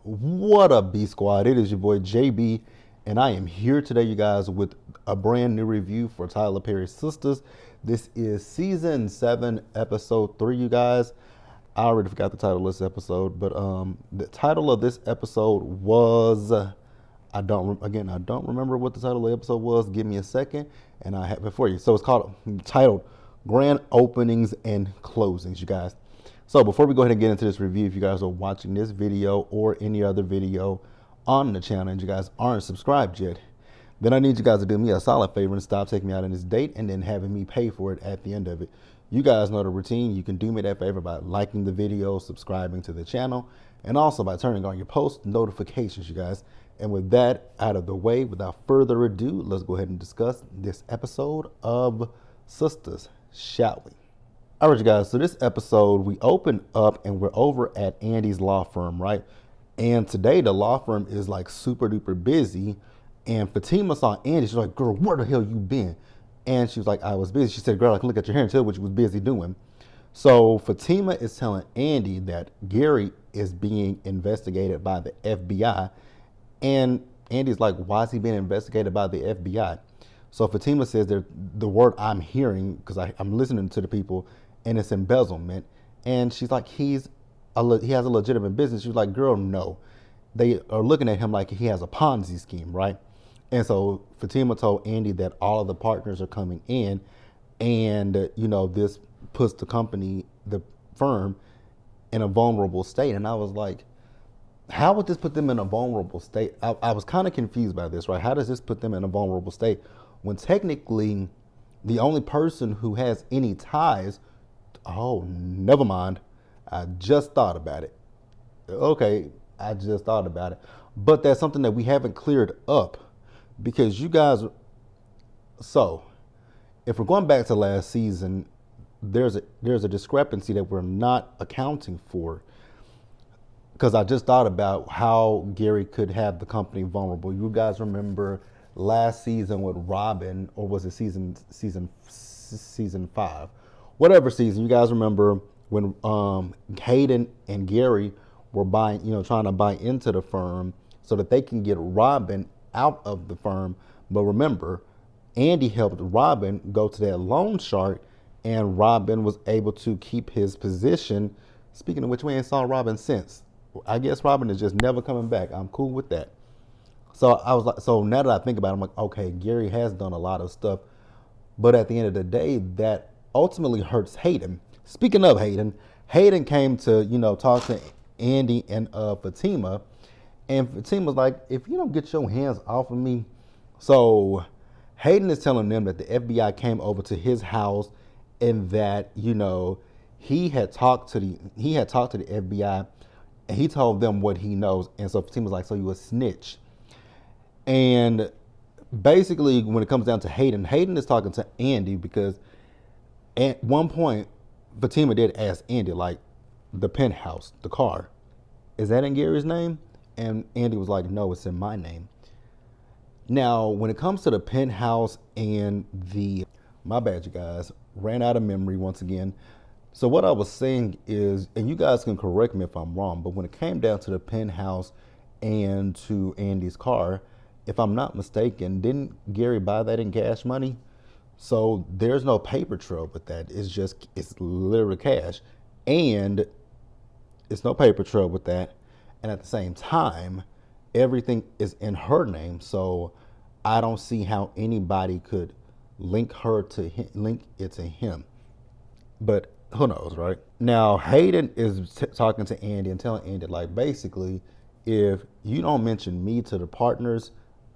What up, B Squad? It is your boy JB, and I am here today, you guys, with a brand new review for Tyler Perry's Sistas. This is season 7, episode 3, you guys. I already forgot the title of this episode, but the title of this episode was I don't remember what the title of the episode was. Give me a second, and I have it for you. So it's titled Grand Openings and Closings, you guys. So before we go ahead and get into this review, if you guys are watching this video or any other video on the channel and you guys aren't subscribed yet, then I need you guys to do me a solid favor and stop taking me out on this date and then having me pay for it at the end of it. You guys know the routine. You can do me that favor by liking the video, subscribing to the channel, and also by turning on your post notifications, you guys. And with that out of the way, without further ado, let's go ahead and discuss this episode of Sistas, shall we? All right, you guys, so this episode, we open up and we're over at Andy's law firm, right? And today the law firm is like super duper busy. And Fatima saw Andy. She's like, girl, where the hell you been? And she was like, I was busy. She said, girl, I can look at your hair and tell what you was busy doing. So Fatima is telling Andy that Gary is being investigated by the FBI. And Andy's like, why is he being investigated by the FBI? So Fatima says that the word I'm hearing, because I'm listening to the people, and it's embezzlement. And she's like, he has a legitimate business. She was like, girl, no. They are looking at him like he has a Ponzi scheme, right? And so Fatima told Andy that all of the partners are coming in, and this puts the firm, in a vulnerable state. And I was like, how would this put them in a vulnerable state? I was kind of confused by this, right? How does this put them in a vulnerable state when technically the only person who has any ties? Oh, never mind. I just thought about it. Okay, I just thought about it. But that's something that we haven't cleared up because you guys. So, if we're going back to last season, there's a discrepancy that we're not accounting for. Because I just thought about how Gary could have the company vulnerable. You guys remember last season with Robin, or was it season 5? Whatever season, you guys remember when Hayden and Gary were trying to buy into the firm so that they can get Robin out of the firm. But remember, Andy helped Robin go to that loan shark, and Robin was able to keep his position. Speaking of which, we ain't saw Robin since. I guess Robin is just never coming back. I'm cool with that. So I was like, so now that I think about it, I'm like, okay, Gary has done a lot of stuff, but at the end of the day, that ultimately hurts Hayden. Speaking of Hayden, Hayden came to, talk to Andy and Fatima, and Fatima was like, if you don't get your hands off of me. So Hayden is telling them that the FBI came over to his house and that, he had talked to the FBI and he told them what he knows. And so Fatima's like, so you a snitch. And basically, when it comes down to Hayden is talking to Andy because at one point, Fatima did ask Andy, like, the penthouse, the car, is that in Gary's name? And Andy was like, no, it's in my name. Now, when it comes to the penthouse and my bad, you guys, ran out of memory once again. So what I was saying is, and you guys can correct me if I'm wrong, but when it came down to the penthouse and to Andy's car, if I'm not mistaken, didn't Gary buy that in cash money? So there's no paper trail with that. It's literally cash. And it's no paper trail with that. And at the same time, everything is in her name. So I don't see how anybody could link it to him. But who knows, right? Now, Hayden is talking to Andy and telling Andy, like, basically, if you don't mention me to the partners,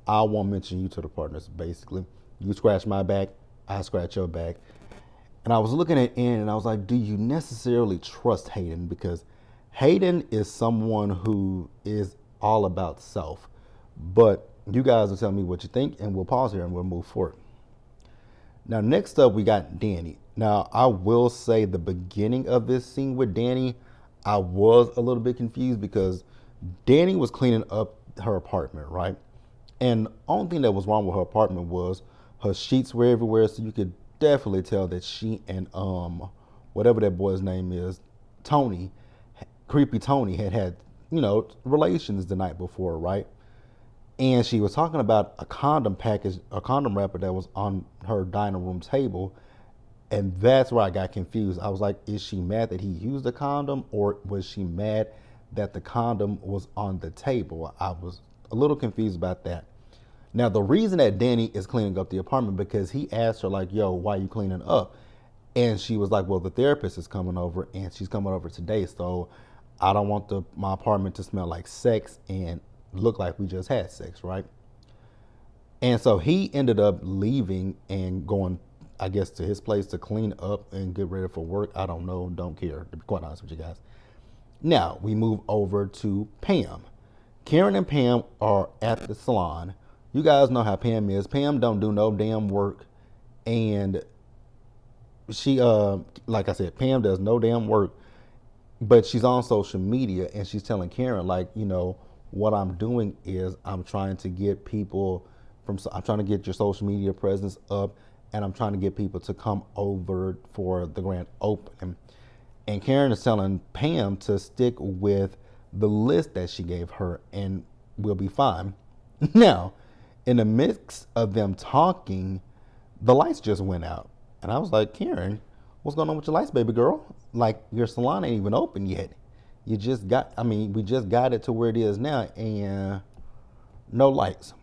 I won't mention you to the partners, basically. You scratch my back, I scratch your back. And I was looking at Andy and I was like, do you necessarily trust Hayden? Because Hayden is someone who is all about self. But you guys will tell me what you think, and we'll pause here and we'll move forward. Now, next up, we got Danny. Now, I will say the beginning of this scene with Danny, I was a little bit confused because Danny was cleaning up her apartment, right? And the only thing that was wrong with her apartment was her sheets were everywhere, so you could definitely tell that she and whatever that boy's name is, Tony, creepy Tony, had relations the night before, right? And she was talking about a condom package, a condom wrapper that was on her dining room table. And that's where I got confused. I was like, is she mad that he used the condom, or was she mad that the condom was on the table? I was a little confused about that. Now, the reason that Danny is cleaning up the apartment because he asked her, like, yo, why are you cleaning up? And she was like, well, the therapist is coming over and she's coming over today. So I don't want my apartment to smell like sex and look like we just had sex, right? And so he ended up leaving and going, I guess, to his place to clean up and get ready for work. I don't know, don't care, to be quite honest with you guys. Now we move over to Pam. Karen and Pam are at the salon. You guys know how Pam is. Pam don't do no damn work, and she, like I said, Pam does no damn work, but she's on social media and she's telling Karen, like, what I'm doing is I'm trying to get people I'm trying to get your social media presence up, and I'm trying to get people to come over for the grand opening. And Karen is telling Pam to stick with the list that she gave her and we'll be fine. Now, in the midst of them talking, the lights just went out. And I was like, Karen, what's going on with your lights, baby girl? Like, your salon ain't even open yet. We just got it to where it is now, and no lights.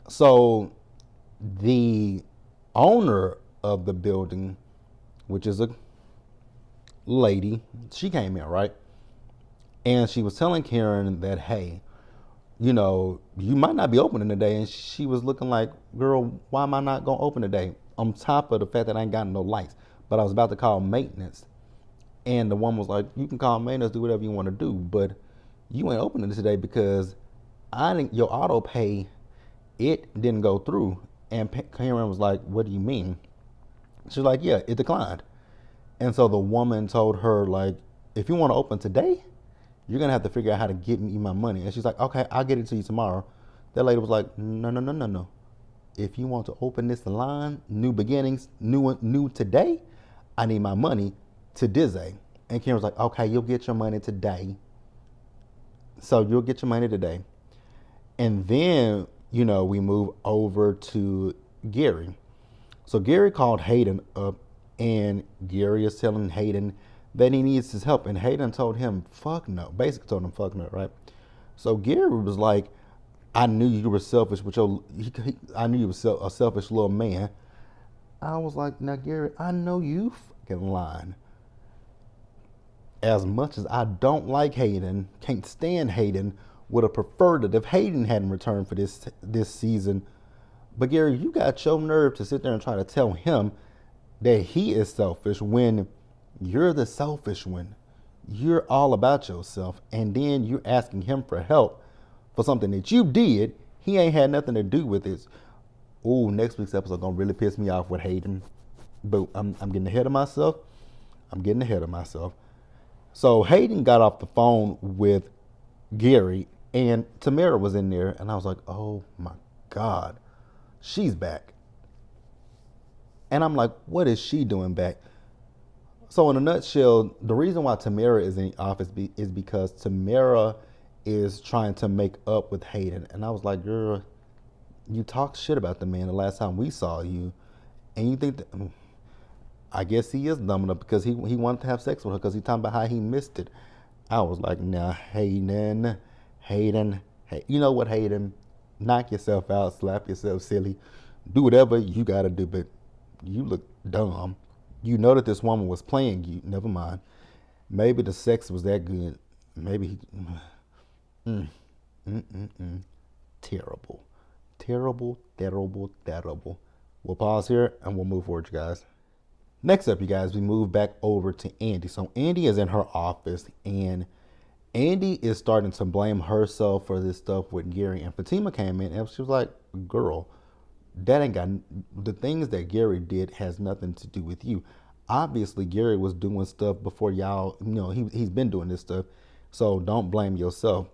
So the owner of the building, which is a lady, she came in, right? And she was telling Karen that, hey, you might not be opening today. And she was looking like, girl, why am I not going to open today? On top of the fact that I ain't got no lights. But I was about to call maintenance. And the woman was like, you can call maintenance, do whatever you want to do. But you ain't opening today because your auto pay, it didn't go through. And Karen was like, what do you mean? She's like, yeah, it declined. And so the woman told her, like, if you want to open today, you're going to have to figure out how to get me my money. And she's like, okay, I'll get it to you tomorrow. That lady was like, no. If you want to open this salon, new beginnings, new today, I need my money to Jbsay. And Karen was like, okay, you'll get your money today. So you'll get your money today. And then, we move over to Gary. So Gary called Hayden up, and Gary is telling Hayden that he needs his help. And Hayden told him, fuck no. Basically told him, fuck no, right? So Gary was like, I knew you were selfish with I knew you were a selfish little man. I was like, now Gary, I know you fucking lying. As much as I don't like Hayden, can't stand Hayden, would have preferred it if Hayden hadn't returned for this season. But Gary, you got your nerve to sit there and try to tell him that he is selfish when you're the selfish one. You're all about yourself, and then you're asking him for help for something that you did. He ain't had nothing to do with it. Ooh, next week's episode gonna really piss me off with Hayden. But I'm getting ahead of myself. So Hayden got off the phone with Gary, and Tamara was in there, and I was like, oh my God, she's back. And I'm like, what is she doing back? So in a nutshell, the reason why Tamara is in the office is because Tamara is trying to make up with Hayden. And I was like, girl, you talked shit about the man the last time we saw you. And you think that, I guess he is dumb enough because he wanted to have sex with her because he talking about how he missed it. I was like, nah, Hayden, hey, you know what, Hayden? Knock yourself out, slap yourself silly, do whatever you gotta do, but you look dumb. You know that this woman was playing you. Never mind. Maybe the sex was that good. Maybe he... Terrible. We'll pause here and we'll move forward, you guys. Next up, you guys, we move back over to Andy. So Andy is in her office, and Andy is starting to blame herself for this stuff with Gary. And Fatima came in and she was like, girl, that ain't got, the things that Gary did has nothing to do with you. Obviously, Gary was doing stuff before y'all, he's been doing this stuff. So don't blame yourself.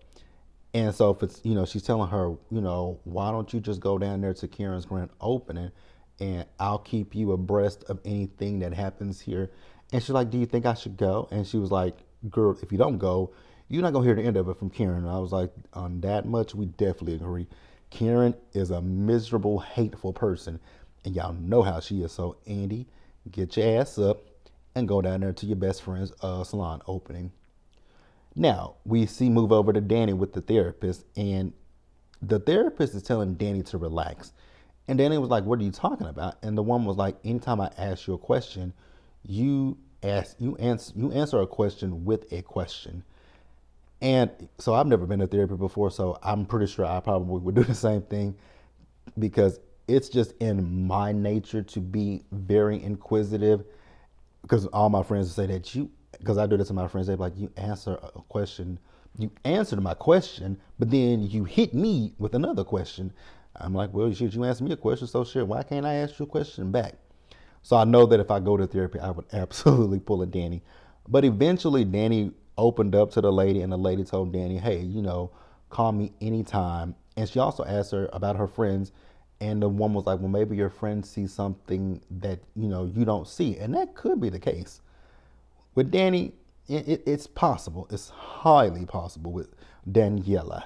And so if it's, she's telling her, why don't you just go down there to Karen's grand opening and I'll keep you abreast of anything that happens here. And she's like, do you think I should go? And she was like, girl, if you don't go, You're not gonna hear the end of it from Karen. And I was like, on that much, we definitely agree. Karen is a miserable, hateful person, and y'all know how she is. So, Andy, get your ass up and go down there to your best friend's salon opening. Now, we see move over to Danny with the therapist, and the therapist is telling Danny to relax. And Danny was like, "What are you talking about?" And the woman was like, "Anytime I ask you a question, you answer a question with a question." And so I've never been to therapy before, so I'm pretty sure I probably would do the same thing because it's just in my nature to be very inquisitive. Because all my friends say that because I do this to my friends, they're like, you answer a question, you answered my question, but then you hit me with another question. I'm like, well, shit, you asked me a question, so shit, why can't I ask you a question back? So I know that if I go to therapy, I would absolutely pull a Danny. But eventually, Danny opened up to the lady, and the lady told Danny, hey, call me anytime. And she also asked her about her friends. And the woman was like, well, maybe your friends see something that, you don't see. And that could be the case. With Danny, it's possible. It's highly possible with Daniela.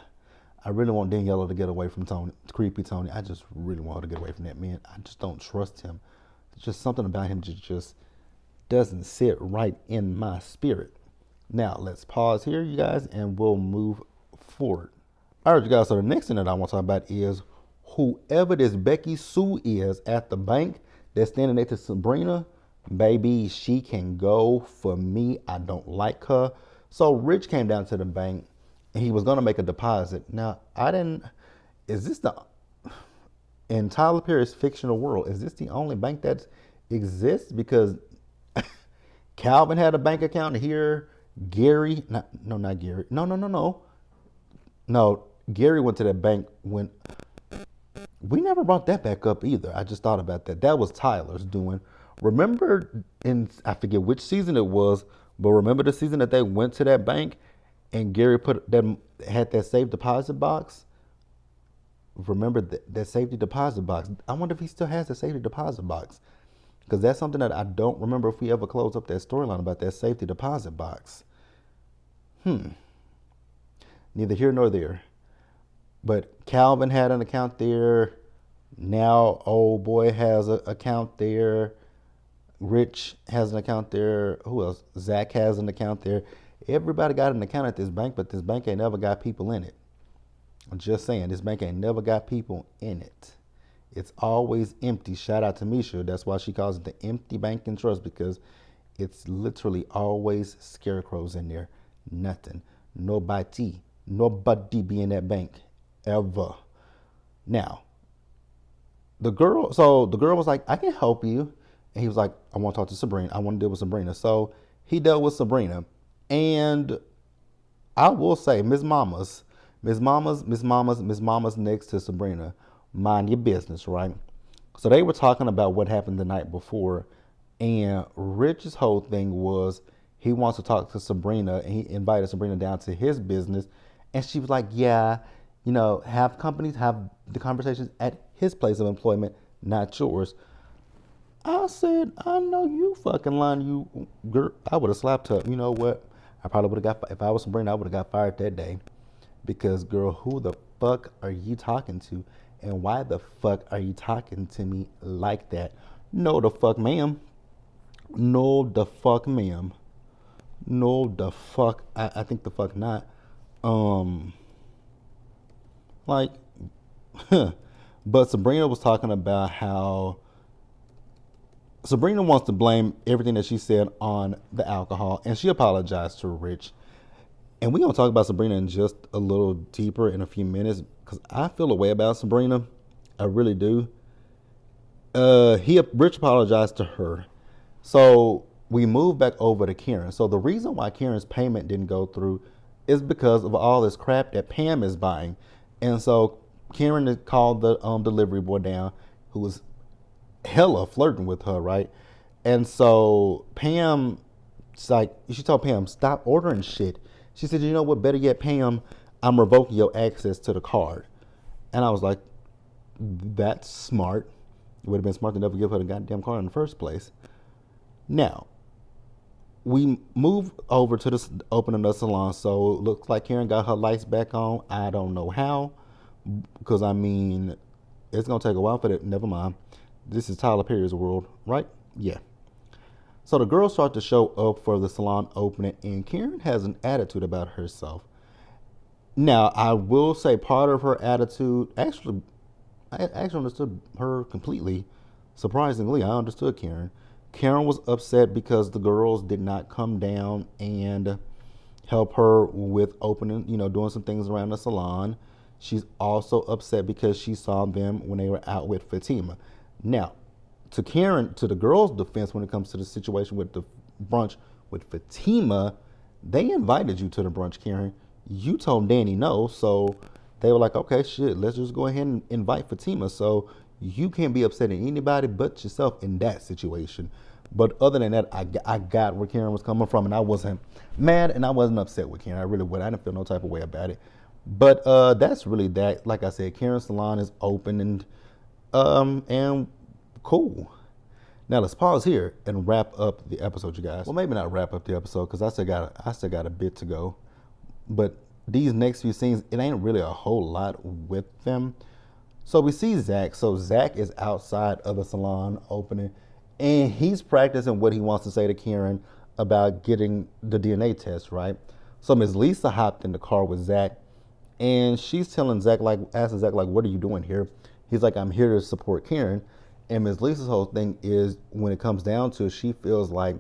I really want Daniela to get away from Tony, creepy Tony. I just really want her to get away from that man. I just don't trust him. There's just something about him that just doesn't sit right in my spirit. Now, let's pause here, you guys, and we'll move forward. All right, you guys, so the next thing that I want to talk about is whoever this Becky Sue is at the bank that's standing next to Sabrina, baby, she can go for me. I don't like her. So Rich came down to the bank and he was going to make a deposit. Now, is this in Tyler Perry's fictional world, is this the only bank that exists? Because Calvin had a bank account here. Gary, not Gary. No, Gary went to that bank when we never brought that back up either. I just thought about that. That was Tyler's doing. Remember I forget which season it was, but remember the season that they went to that bank and Gary had that safe deposit box? Remember that safety deposit box? I wonder if he still has the safety deposit box. Because that's something that I don't remember if we ever closed up that storyline about that safety deposit box. Neither here nor there. But Calvin had an account there. Now old boy has an account there. Rich has an account there. Who else? Zach has an account there. Everybody got an account at this bank, but this bank ain't never got people in it. I'm just saying, this bank ain't never got people in it. It's always empty. Shout out to Misha. That's why she calls it the empty bank and trust, because it's literally always scarecrows in there. Nothing. Nobody be in that bank ever. Now, the girl was like, I can help you. And he was like, I want to talk to Sabrina. I want to deal with Sabrina. So he dealt with Sabrina. And I will say, Miss Mama's next to Sabrina. Mind your business, right? So they were talking about what happened the night before. And Rich's whole thing was he wants to talk to Sabrina. And he invited Sabrina down to his business. And she was like, yeah, have companies have the conversations at his place of employment, not yours. I said, I know you fucking lying. You girl, I would have slapped her. You know what? I probably would have if I was Sabrina, I would have got fired that day. Because girl, who the fuck are you talking to? And why the fuck are you talking to me like that? No the fuck ma'am. No the fuck ma'am. No the fuck I think the fuck not. Like but Sabrina was talking about how Sabrina wants to blame everything that she said on the alcohol, and she apologized to Rich. And we're going to talk about Sabrina in just a little deeper in a few minutes, because I feel a way about Sabrina. I really do. Rich apologized to her. So we move back over to Karen. So the reason why Karen's payment didn't go through is because of all this crap that Pam is buying. And so Karen called the delivery boy down, who was hella flirting with her, right? And so she told Pam, stop ordering shit. She said, you know what, better yet, Pam, I'm revoking your access to the card. And I was like, that's smart. It would have been smart to never give her the goddamn card in the first place. Now, we move over to the opening of the salon. So it looks like Karen got her lights back on. I don't know how, because I mean, it's gonna take a while for that. Never mind. This is Tyler Perry's world, right? Yeah. So the girls start to show up for the salon opening, and Karen has an attitude about herself. Now, I will say part of her attitude, actually, I actually understood her completely. Surprisingly, I understood Karen. Karen was upset because the girls did not come down and help her with opening, doing some things around the salon. She's also upset because she saw them when they were out with Fatima. Now, to the girls' defense, when it comes to the situation with the brunch with Fatima, they invited you to the brunch, Karen. You told Danny no, so they were like, okay, shit, let's just go ahead and invite Fatima. So you can't be upsetting anybody but yourself in that situation. But other than that, I got where Karen was coming from, and I wasn't mad and I wasn't upset with Karen. I really would. I didn't feel no type of way about it. But that's really that. Like I said, Karen's salon is open and cool. Now let's pause here and wrap up the episode, you guys. Well, maybe not wrap up the episode because I still got a bit to go. But these next few scenes, it ain't really a whole lot with them. So we see Zach. So Zach is outside of the salon opening, and he's practicing what he wants to say to Karen about getting the DNA test, right? So Ms. Lisa hopped in the car with Zach, and she's telling Zach, asking Zach, what are you doing here? He's like, I'm here to support Karen. And Ms. Lisa's whole thing is, when it comes down to it, she feels like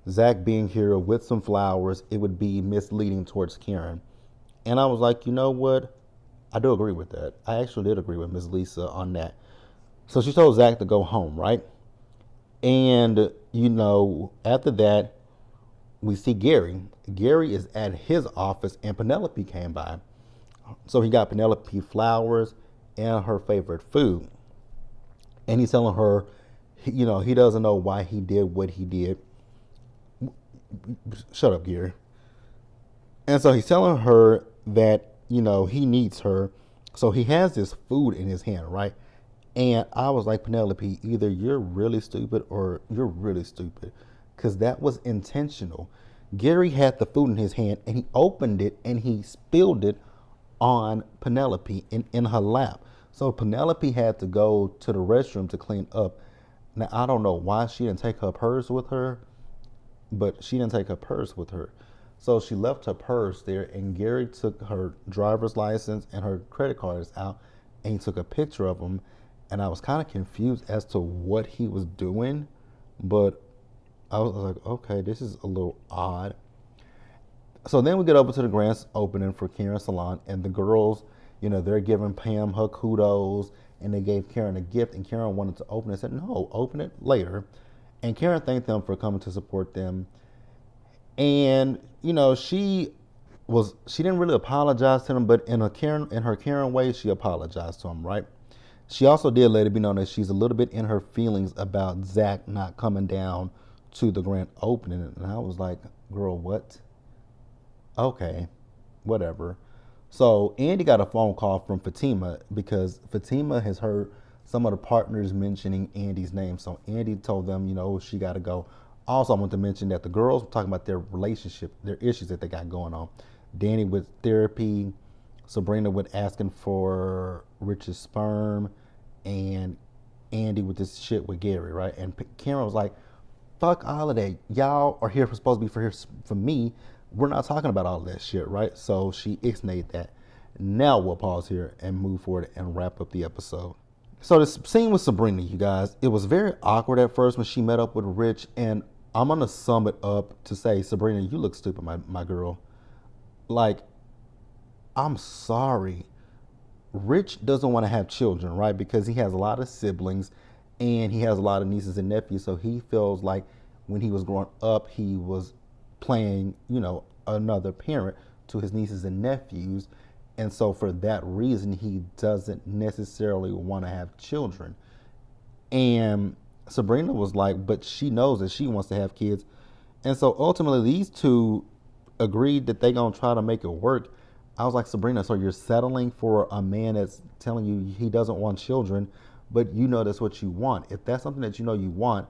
Zach being here with some flowers, it would be misleading towards Karen. And I was like, you know what? I do agree with that. I actually did agree with Ms. Lisa on that. So she told Zach to go home, right? And, after that, we see Gary. Gary is at his office, and Penelope came by. So he got Penelope flowers and her favorite food. And he's telling her, he doesn't know why he did what he did. Shut up, Gary. And so he's telling her that, he needs her. So he has this food in his hand, right? And I was like, Penelope, either you're really stupid or you're really stupid, because that was intentional. Gary had the food in his hand, and he opened it and he spilled it on Penelope in her lap. So Penelope had to go to the restroom to clean up. Now, I don't know why she didn't take her purse with her, but she didn't take her purse with her. So she left her purse there, and Gary took her driver's license and her credit cards out, and he took a picture of them. And I was kind of confused as to what he was doing, but I was like, okay, this is a little odd. So then we get over to the grand opening for Karen's salon, and the girls, they're giving Pam her kudos, and they gave Karen a gift, and Karen wanted to open it and said, no, open it later. And Karen thanked them for coming to support them. And, she didn't really apologize to them, but in her Karen way, she apologized to them, right? She also did let it be known that she's a little bit in her feelings about Zach not coming down to the grand opening. And I was like, girl, what? Okay, whatever. So Andy got a phone call from Fatima because Fatima has heard some of the partners mentioning Andy's name. So Andy told them, she got to go. Also, I want to mention that the girls were talking about their relationship, their issues that they got going on. Danny with therapy, Sabrina with asking for Rich's sperm, and Andy with this shit with Gary, right? And Karen was like, fuck all of that. Y'all are supposed to be for me. We're not talking about all that shit, right? So she ixnayed that. Now we'll pause here and move forward and wrap up the episode. So this scene with Sabrina, you guys, it was very awkward at first when she met up with Rich, and I'm going to sum it up to say, Sabrina, you look stupid, my girl. Like, I'm sorry. Rich doesn't want to have children, right? Because he has a lot of siblings and he has a lot of nieces and nephews. So he feels like when he was growing up, he was playing, another parent to his nieces and nephews. And so for that reason, he doesn't necessarily want to have children. And Sabrina was like, but she knows that she wants to have kids. And so ultimately, these two agreed that they're going to try to make it work. I was like, Sabrina, so you're settling for a man that's telling you he doesn't want children, but that's what you want. If that's something that you want,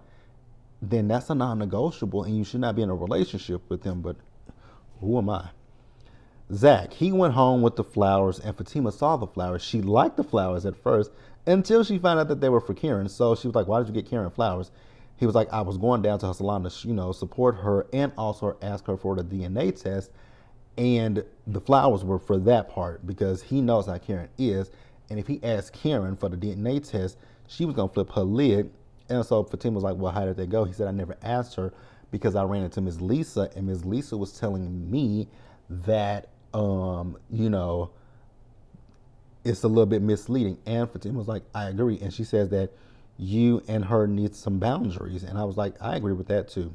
then that's a non-negotiable, and you should not be in a relationship with him. But who am I? Zach, he went home with the flowers, and Fatima saw the flowers. She liked the flowers at first until she found out that they were for Karen. So she was like, "Why did you get Karen flowers?" He was like, "I was going down to her salon to, support her and also ask her for the DNA test." And the flowers were for that part because he knows how Karen is. And if he asked Karen for the DNA test, she was going to flip her lid. And so Fatima was like, "Well, how did they go?" He said, "I never asked her because I ran into Ms. Lisa, and Ms. Lisa was telling me that, it's a little bit misleading." And Fatima was like, "I agree." And she says that you and her need some boundaries. And I was like, "I agree with that too."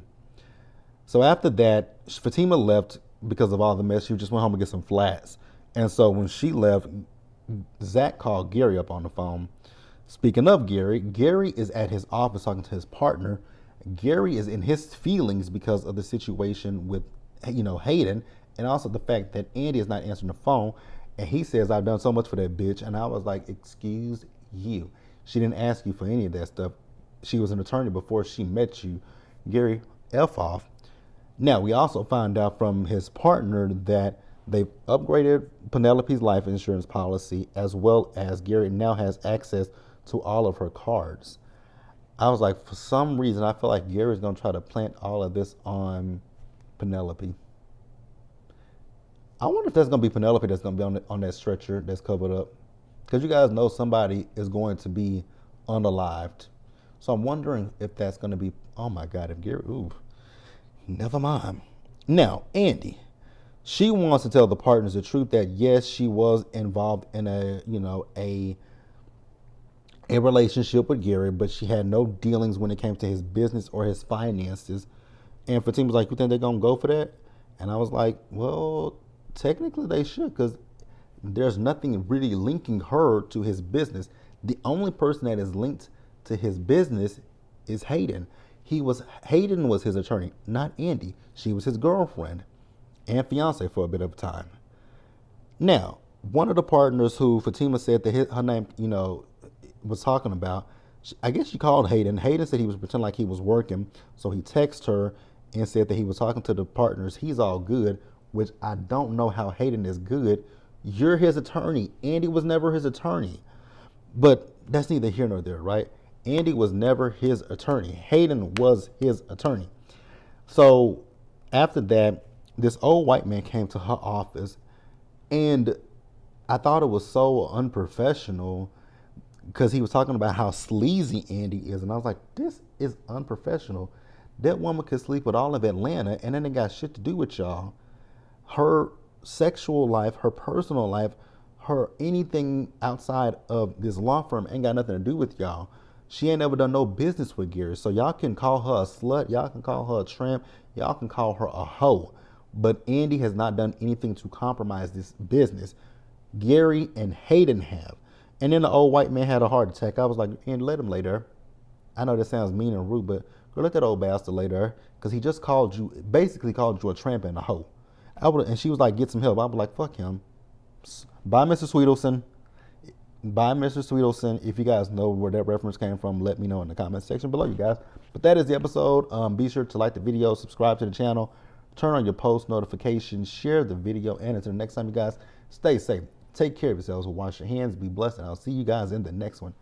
So after that, Fatima left because of all the mess. She just went home to get some flats. And so when she left, Zach called Gary up on the phone. Speaking of Gary, Gary is at his office talking to his partner. Gary is in his feelings because of the situation with, Hayden, and also the fact that Andy is not answering the phone. And he says, "I've done so much for that bitch." And I was like, "Excuse you. She didn't ask you for any of that stuff. She was an attorney before she met you. Gary, F off." Now, we also find out from his partner that they've upgraded Penelope's life insurance policy, as well as Gary now has access to all of her cards. I was like, for some reason, I feel like Gary's going to try to plant all of this on Penelope. I wonder if that's going to be Penelope that's going to be on that stretcher that's covered up. Because you guys know somebody is going to be unalived. So I'm wondering if that's going to be, oh my God, if Gary, ooh, never mind. Now, Andy, she wants to tell the partners the truth that yes, she was involved in a relationship with Gary, but she had no dealings when it came to his business or his finances. And Fatima was like, "You think they're gonna go for that?" And I was like, "Well, technically they should, because there's nothing really linking her to his business. The only person that is linked to his business is Hayden. Hayden was his attorney, not Andy. She was his girlfriend and fiance for a bit of time. Now, one of the partners who Fatima said that her name, was talking about, I guess she called Hayden. Hayden said he was pretending like he was working, so he texted her and said that he was talking to the partners. He's all good, which I don't know how Hayden is good. You're his attorney. Andy was never his attorney. But that's neither here nor there, right? Andy was never his attorney. Hayden was his attorney. So after that, this old white man came to her office, and I thought it was so unprofessional because he was talking about how sleazy Andy is. And I was like, this is unprofessional. That woman could sleep with all of Atlanta, and then it got shit to do with y'all. Her sexual life, her personal life, her anything outside of this law firm ain't got nothing to do with y'all. She ain't ever done no business with Gary. So y'all can call her a slut. Y'all can call her a tramp. Y'all can call her a hoe. But Andy has not done anything to compromise this business. Gary and Hayden have. And then the old white man had a heart attack. I was like, Andy, let him lay there. I know that sounds mean and rude, but go let that old bastard lay there. Because he just basically called you a tramp and a hoe. And she was like, get some help. I was like, fuck him. Bye, Mr. Sweetelson. Bye, Mr. Sweetelson. If you guys know where that reference came from, let me know in the comment section below, you guys. But that is the episode. Be sure to like the video, subscribe to the channel, turn on your post notifications, share the video, and until next time, you guys, stay safe. Take care of yourselves. Wash your hands. Be blessed. And I'll see you guys in the next one.